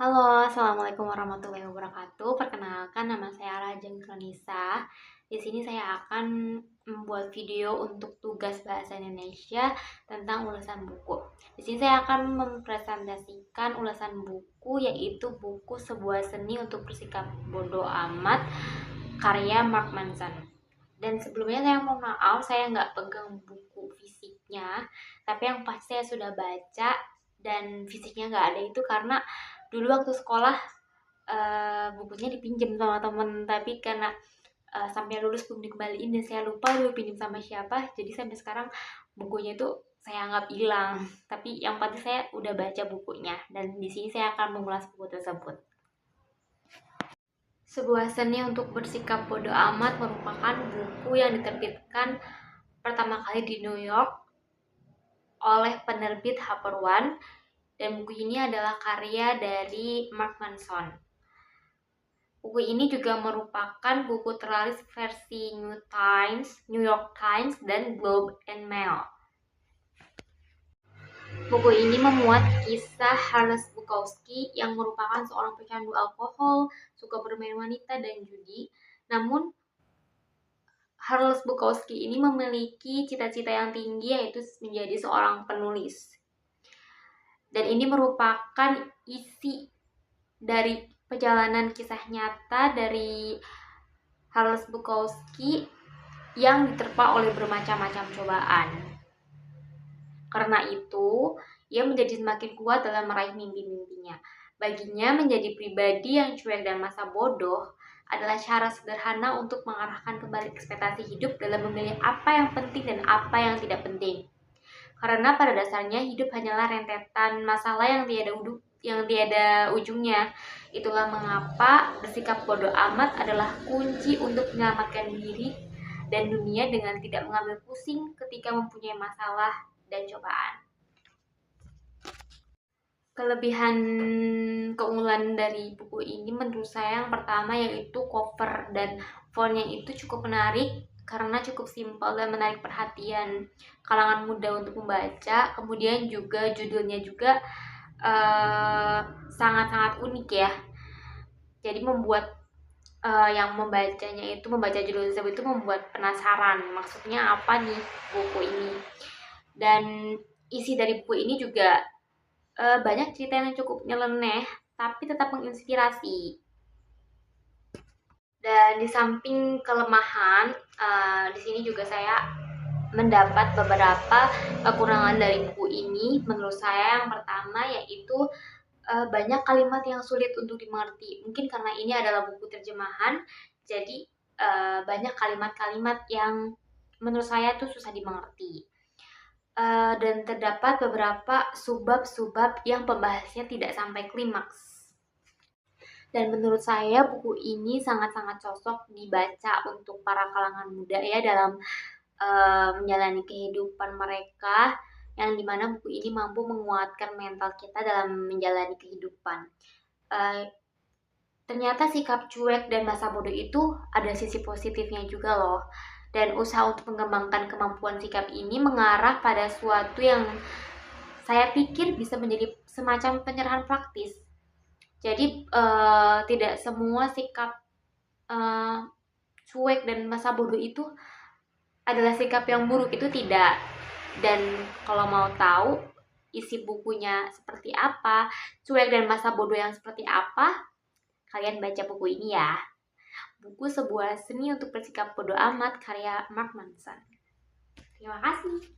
Halo, Assalamualaikum warahmatullahi wabarakatuh. Perkenalkan, nama saya Rajeng Kronisa. Di sini saya akan membuat video untuk tugas bahasa Indonesia tentang ulasan buku. Di sini saya akan mempresentasikan ulasan buku, yaitu buku Sebuah Seni untuk Bersikap Bodoh Amat, karya Mark Manson. Dan sebelumnya saya mohon maaf, saya nggak pegang buku fisiknya, tapi yang pasti saya sudah baca dan fisiknya nggak ada itu karena dulu waktu sekolah bukunya dipinjam sama temen, tapi karena sampai lulus belum dikembaliin dan saya lupa dulu pinjam sama siapa, jadi sampai sekarang bukunya itu saya anggap hilang. Tapi yang pasti saya udah baca bukunya dan di sini saya akan mengulas buku tersebut. Sebuah Seni untuk Bersikap Bodoh Amat merupakan buku yang diterbitkan pertama kali di New York oleh penerbit HarperOne, dan buku ini adalah karya dari Mark Manson. Buku ini juga merupakan buku terlaris versi New York Times, dan Globe and Mail. Buku ini memuat kisah Charles Bukowski yang merupakan seorang pecandu alkohol, suka bermain wanita dan judi. Namun, Charles Bukowski ini memiliki cita-cita yang tinggi, yaitu menjadi seorang penulis. Dan ini merupakan isi dari perjalanan kisah nyata dari Charles Bukowski yang diterpa oleh bermacam-macam cobaan. Karena itu, ia menjadi semakin kuat dalam meraih mimpi-mimpinya. Baginya, menjadi pribadi yang cuek dan masa bodoh adalah cara sederhana untuk mengarahkan kembali ekspektasi hidup dalam memilih apa yang penting dan apa yang tidak penting. Karena pada dasarnya hidup hanyalah rentetan masalah yang tiada ujungnya. Itulah mengapa bersikap bodoh amat adalah kunci untuk menyelamatkan diri dan dunia dengan tidak mengambil pusing ketika mempunyai masalah dan cobaan. Kelebihan keunggulan dari buku ini menurut saya yang pertama yaitu cover dan fontnya itu cukup menarik karena cukup simpel dan menarik perhatian kalangan muda untuk membaca. Kemudian juga judulnya juga sangat-sangat unik ya. Jadi membuat yang membacanya itu, membaca judul tersebut itu membuat penasaran maksudnya apa nih buku ini. Dan isi dari buku ini juga banyak cerita yang cukup nyeleneh tapi tetap menginspirasi. Dan di samping kelemahan, di sini juga saya mendapat beberapa kekurangan dari buku ini. Menurut saya yang pertama yaitu banyak kalimat yang sulit untuk dimengerti. Mungkin karena ini adalah buku terjemahan, jadi banyak kalimat-kalimat yang menurut saya tuh susah dimengerti. Dan terdapat beberapa subbab-subbab yang pembahasnya tidak sampai klimaks. Dan menurut saya buku ini sangat-sangat cocok dibaca untuk para kalangan muda ya dalam menjalani kehidupan mereka, yang dimana buku ini mampu menguatkan mental kita dalam menjalani kehidupan. Ternyata sikap cuek dan masa bodoh itu ada sisi positifnya juga loh. Dan usaha untuk mengembangkan kemampuan sikap ini mengarah pada suatu yang saya pikir bisa menjadi semacam penyerahan praktis. Jadi tidak semua sikap cuek dan masa bodoh itu adalah sikap yang buruk, itu tidak. Dan kalau mau tahu isi bukunya seperti apa, cuek dan masa bodoh yang seperti apa, kalian baca buku ini ya. Buku Sebuah Seni untuk Bersikap Bodoh Amat, karya Mark Manson. Terima kasih.